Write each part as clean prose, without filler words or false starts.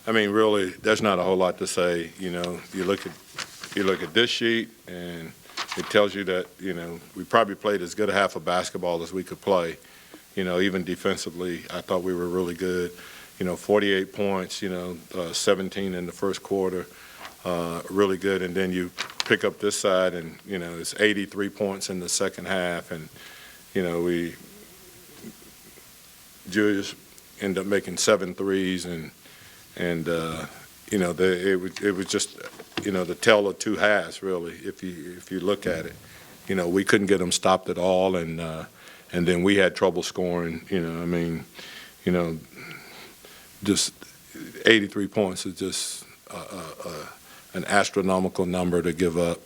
I mean, really, there's not a whole lot to say. You know, you look at this sheet, and it tells you that, you know, we probably played as good a half of basketball as we could play. You know, even defensively, I thought we were really good. You know, 48 points, 17 in the first quarter, really good. And then you pick up this side, and, you know, it's 83 points in the second half. And, you know, Julius ended up making 7 threes, and you know, it was just, you know, the tale of two halves, really, if you look at it. You know, we couldn't get them stopped at all, and then we had trouble scoring. You know, I mean, you know, just 83 points is just an astronomical number to give up,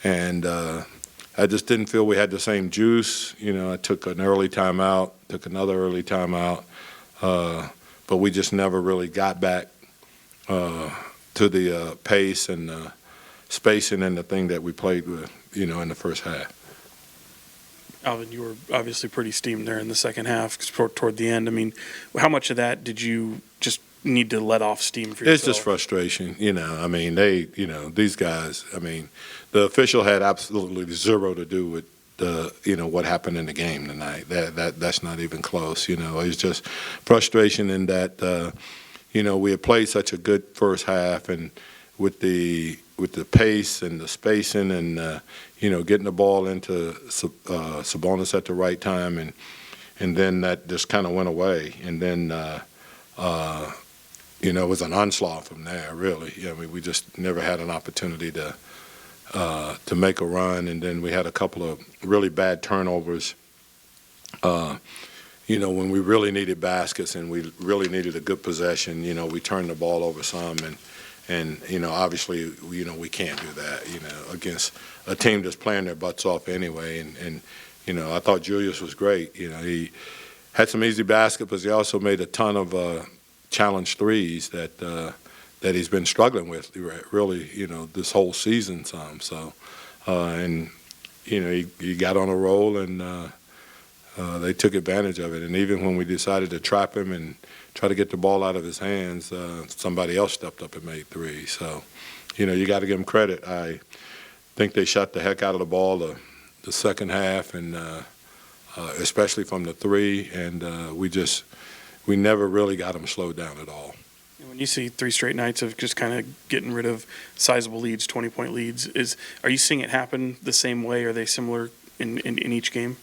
and I just didn't feel we had the same juice. You know, I took an early timeout, took another early timeout, but we just never really got back to the pace and spacing and the thing that we played with, you know, in the first half. Alvin, you were obviously pretty steamed there in the second half toward the end. I mean, how much of that did you just need to let off steam for yourself? It's just frustration, you know. I mean, you know, these guys, I mean, the official had absolutely zero to do with you know, what happened in the game tonight. That's not even close, you know. It's just frustration in that, you know, we had played such a good first half, and with the pace and the spacing and, you know, getting the ball into Sabonis at the right time, and then that just kind of went away. And then, you know, it was an onslaught from there, really. I mean, we just never had an opportunity to make a run, and then we had a couple of really bad turnovers. You know, when we really needed baskets and we really needed a good possession, you know, we turned the ball over some, and you know, obviously, you know, we can't do that, you know, against a team that's playing their butts off anyway. And you know, I thought Julius was great. You know, he had some easy baskets, but he also made a ton of challenge threes that he's been struggling with, really, you know, this whole season some. So, and you know, he got on a roll, and they took advantage of it. And even when we decided to trap him and try to get the ball out of his hands, somebody else stepped up and made threes. So, you know, you got to give him credit. I think they shot the heck out of the ball the second half, and especially from the three. And we never really got them slowed down at all. When you see 3 straight nights of just kind of getting rid of sizable leads, 20-point leads, are you seeing it happen the same way? Are they similar in each game?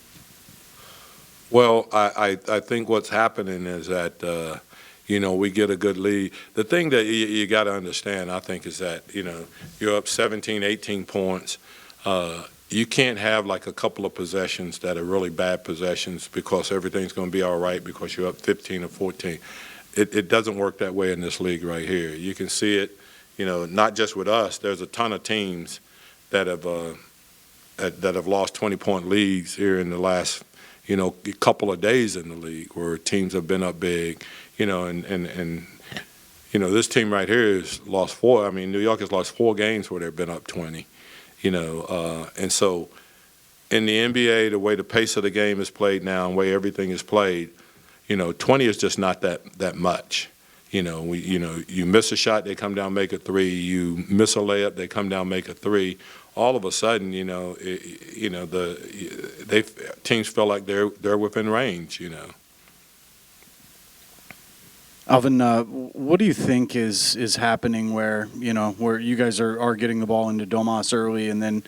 Well, I think what's happening is that, you know, we get a good lead. The thing that you got to understand, I think, is that, you know, you're up 17, 18 points. You can't have like a couple of possessions that are really bad possessions because everything's going to be all right because you're up 15 or 14. It doesn't work that way in this league right here. You can see it, you know, not just with us. There's a ton of teams that have lost 20-point leads here in the last, you know, couple of days in the league where teams have been up big, you know, and you know, this team right here has lost 4. I mean, New York has lost 4 games where they've been up 20, you know, and so in the NBA, the way the pace of the game is played now and the way everything is played, you know, 20 is just not that much. You know, you miss a shot, they come down, make a 3. You miss a layup, they come down, make a 3. All of a sudden, you know, teams feel like they're within range. You know. Alvin, what do you think is happening where you guys are getting the ball into Domas early and then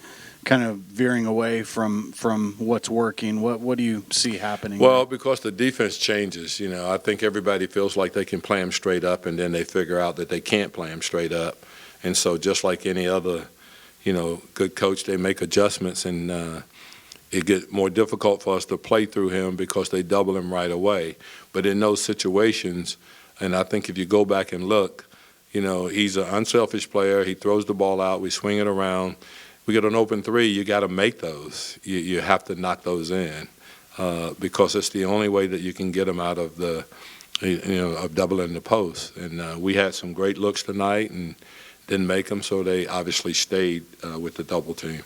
kind of veering away from what's working? What do you see happening? Well, because the defense changes, you know, I think everybody feels like they can play them straight up, and then they figure out that they can't play them straight up. And so just like any other, you know, good coach, they make adjustments, and it gets more difficult for us to play through him because they double him right away. But in those situations, and I think if you go back and look, you know, he's an unselfish player. He throws the ball out. We swing it around. We get an open 3, you got to make those. You have to knock those in because it's the only way that you can get them out of the, you know, of doubling the post. And we had some great looks tonight and didn't make them, so they obviously stayed with the double team.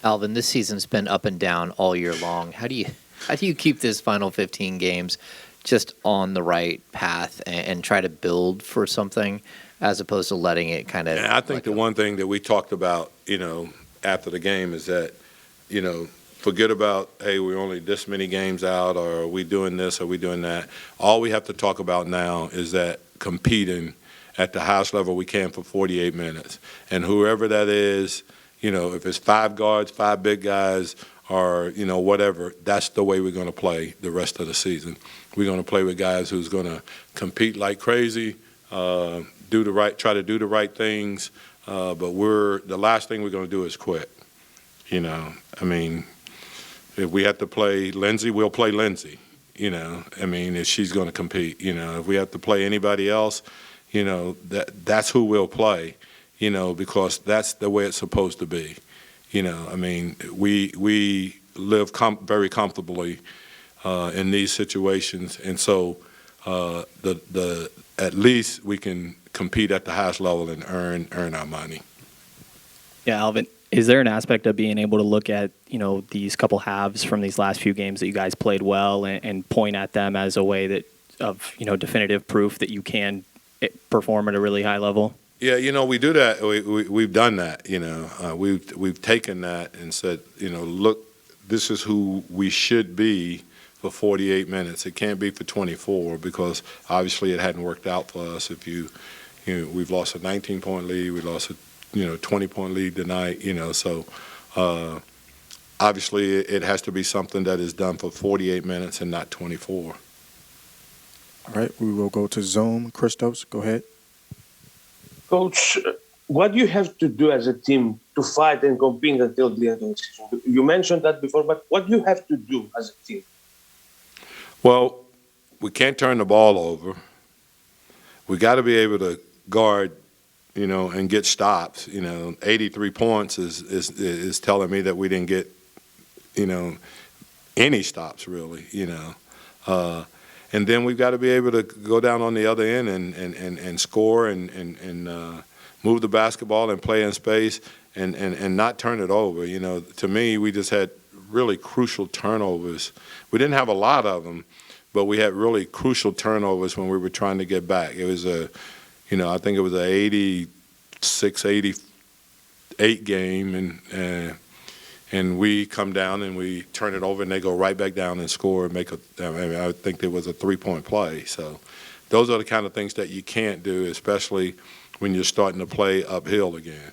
Alvin, this season's been up and down all year long. How do you keep this final 15 games just on the right path and try to build for something as opposed to letting it kind of. And I think the one thing that we talked about, after the game is that, forget about, hey, we're only this many games out, or are we doing this, or are we doing that? All we have to talk about now is that competing at the highest level we can for 48 minutes. And whoever that is, if it's 5 guards, 5 big guys, or, whatever, that's the way we're going to play the rest of the season. We're going to play with guys who's going to compete like crazy, try to do the right things, but the last thing we're going to do is quit. If we have to play Lindsay, we'll play Lindsay. If she's going to compete. If we have to play anybody else, that's who we'll play. Because that's the way it's supposed to be. We live very comfortably in these situations, and so at least we can compete at the highest level and earn our money. Yeah, Alvin, is there an aspect of being able to look at, these couple halves from these last few games that you guys played well and point at them as a way of definitive proof that you can perform at a really high level? Yeah, we do that. We've done that. We've taken that and said, look, this is who we should be for 48 minutes. It can't be for 24 because obviously it hadn't worked out for us. We've lost a 19-point lead, we lost a 20-point lead tonight. So obviously it has to be something that is done for 48 minutes and not 24. All right, we will go to Zoom. Christos, go ahead. Coach, what do you have to do as a team to fight and compete until the end of the season? You mentioned that before, but what do you have to do as a team? Well, we can't turn the ball over. We got to be able to guard, and get stops. 83 points is telling me that we didn't get, any stops really. And then we've got to be able to go down on the other end and score and move the basketball and play in space and not turn it over. To me, we just had really crucial turnovers. We didn't have a lot of them, but we had really crucial turnovers when we were trying to get back. It was I think it was an 86, 88 game, and we come down and we turn it over and they go right back down and score and I think there was a 3-point play. So those are the kind of things that you can't do, especially when you're starting to play uphill again.